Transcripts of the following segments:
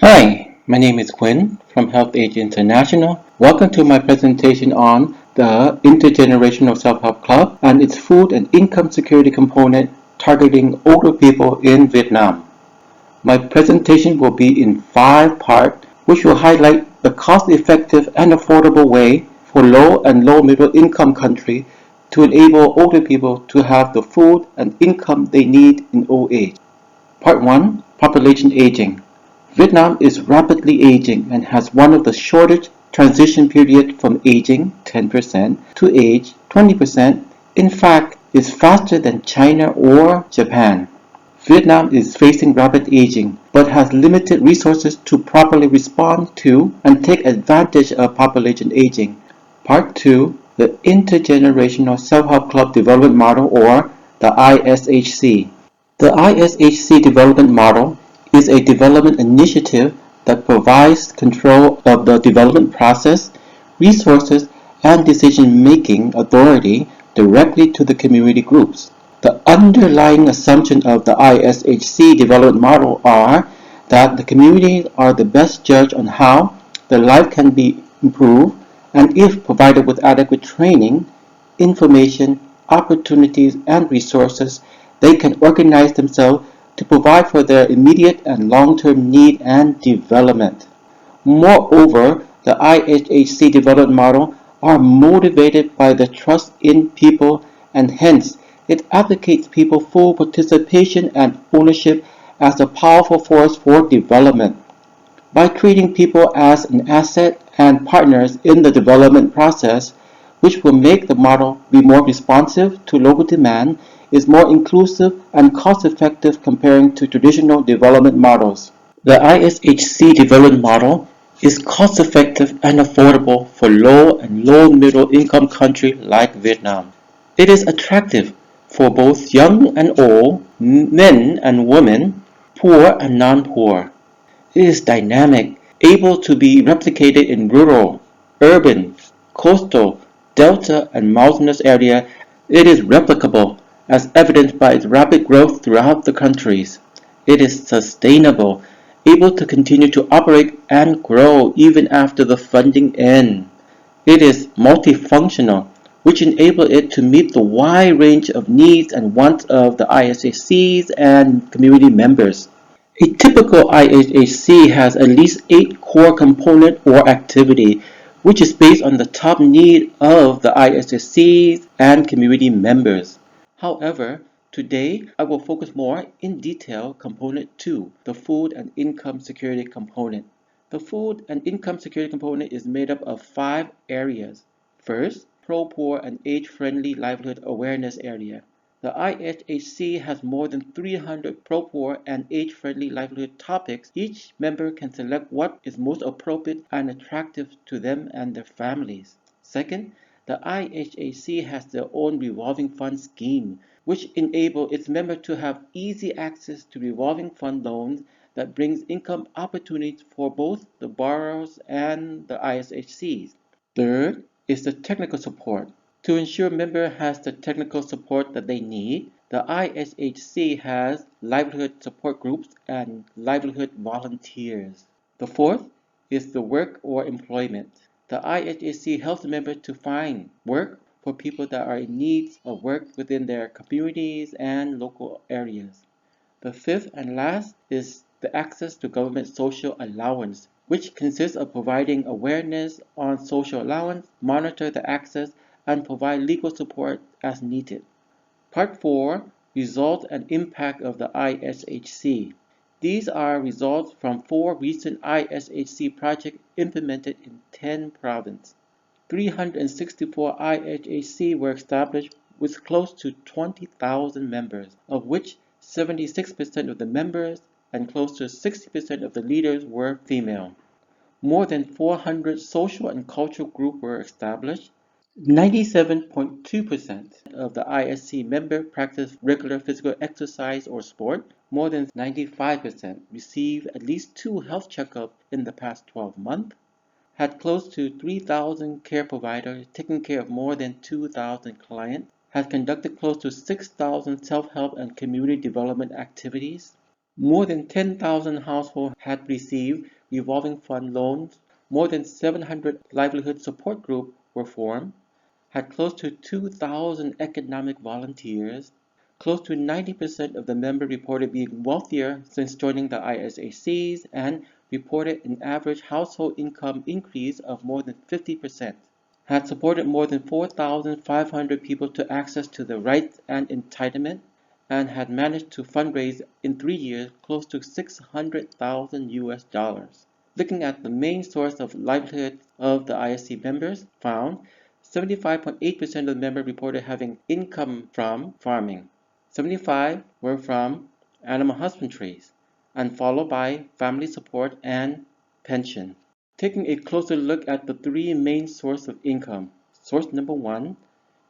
Hi, my name is Quyen from HelpAge International. Welcome to my presentation on the Intergenerational Self-Help Club and its food and income security component targeting older people in Vietnam. My presentation will be in 5 parts, which will highlight the cost-effective and affordable way for low and low-middle income countries to enable older people to have the food and income they need in old age. Part 1: Population Aging. Vietnam is rapidly aging and has one of the shortest transition periods from aging 10% to age 20%. In fact, is faster than China or Japan. Vietnam is facing rapid aging, but has limited resources to properly respond to and take advantage of population aging. Part 2: The Intergenerational Self-Help Club Development Model, or the ISHC. The ISHC development model is a development initiative that provides control of the development process, resources, and decision-making authority directly to the community groups. The underlying assumption of the ISHC development model are that the communities are the best judge on how their life can be improved, and if provided with adequate training, information, opportunities, and resources, they can organize themselves to provide for their immediate and long-term need and development. Moreover, the IHHC development model are motivated by the trust in people, and hence it advocates people full participation and ownership as a powerful force for development. By treating people as an asset and partners in the development process, which will make the model be more responsive to local demand, is more inclusive and cost-effective comparing to traditional development models. The ISHC development model is cost-effective and affordable for low and low-middle income countries like Vietnam. It is attractive for both young and old, men and women, poor and non-poor. It is dynamic, able to be replicated in rural, urban, coastal, delta, and mountainous areas. It is replicable, as evidenced by its rapid growth throughout the countries. It is sustainable, able to continue to operate and grow even after the funding ends. It is multifunctional, which enables it to meet the wide range of needs and wants of the ISACs and community members. A typical IHHC has at least 8 core components or activity, which is based on the top need of the ISHCs and community members. However, today I will focus more in detail component 2, the food and income security component. The food and income security component is made up of 5 areas. First, pro-poor and age-friendly livelihood awareness area. The IHHC has more than 300 pro-poor and age-friendly livelihood topics. Each member can select what is most appropriate and attractive to them and their families. Second, the IHHC has their own revolving fund scheme, which enables its members to have easy access to revolving fund loans that brings income opportunities for both the borrowers and the ISHCs. Third is the technical support. To ensure member has the technical support that they need, the ISHC has livelihood support groups and livelihood volunteers. The fourth is the work or employment. The ISHC helps members to find work for people that are in need of work within their communities and local areas. The fifth and last is the access to government social allowance, which consists of providing awareness on social allowance, monitor the access, and provide legal support as needed. Part 4: Results and Impact of the ISHC. These are results from 4 recent ISHC projects implemented in 10 provinces. 364 IHHC were established with close to 20,000 members, of which 76% of the members and close to 60% of the leaders were female. More than 400 social and cultural groups were established. 97.2% of the ISC members practice regular physical exercise or sport. More than 95% received at least 2 health checkups in the past 12 months. Had close to 3,000 care providers taking care of more than 2,000 clients. Had conducted close to 6,000 self-help and community development activities. More than 10,000 households had received revolving fund loans, more than 700 livelihood support groups were formed, had close to 2,000 economic volunteers. Close to 90% of the members reported being wealthier since joining the ISHCs and reported an average household income increase of more than 50%. Had supported more than 4,500 people to access to the rights and entitlement, and had managed to fundraise in 3 years close to $600,000. Looking at the main source of livelihood of the ISC members, found 75.8% of the members reported having income from farming. 75 were from animal husbandry, and followed by family support and pension. Taking a closer look at the three main sources of income. Source number one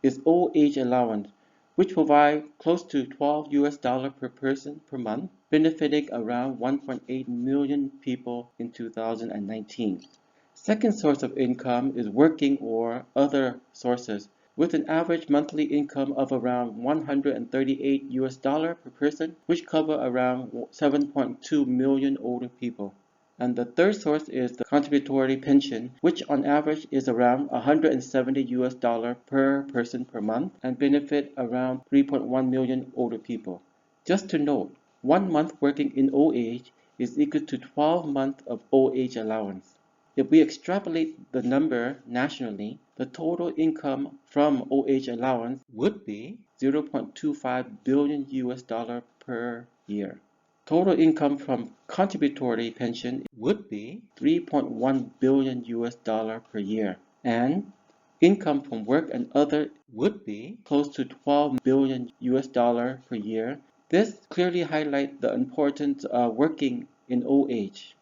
is old age allowance, which provide close to $12 per person per month, benefiting around 1.8 million people in 2019. Second source of income is working or other sources, with an average monthly income of around $138 per person, which cover around 7.2 million older people. And the third source is the contributory pension, which on average is around $170 per person per month and benefit around 3.1 million older people. Just to note, 1 month working in old age is equal to 12 months of old age allowance. If we extrapolate the number nationally, the total income from old age allowance would be $0.25 billion per year. Total income from contributory pension would be $3.1 billion per year, and income from work and other would be close to $12 billion per year. This clearly highlights the importance of working in old age.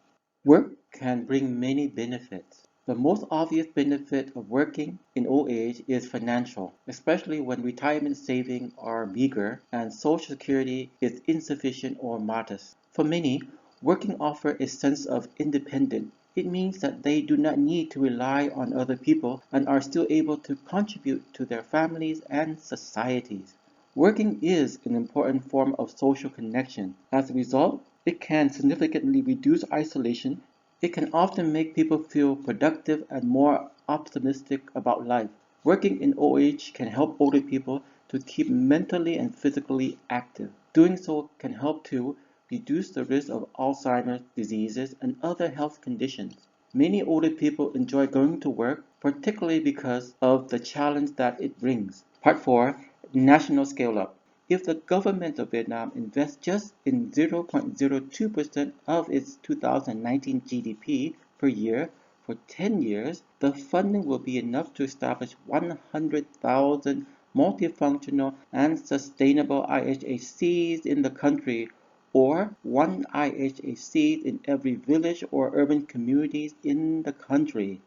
Work can bring many benefits. The most obvious benefit of working in old age is financial, especially when retirement savings are meager and Social Security is insufficient or modest. For many, working offers a sense of independence. It means that they do not need to rely on other people and are still able to contribute to their families and societies. Working is an important form of social connection. As a result, it can significantly reduce isolation. It can often make people feel productive and more optimistic about life. Working in old age can help older people to keep mentally and physically active. Doing so can help to reduce the risk of Alzheimer's diseases and other health conditions. Many older people enjoy going to work, particularly because of the challenge that it brings. Part 4, National Scale Up. If the government of Vietnam invests just in 0.02% of its 2019 GDP per year for 10 years, the funding will be enough to establish 100,000 multifunctional and sustainable IHHCs in the country, or one IHHC in every village or urban communities in the country.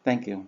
Thank you.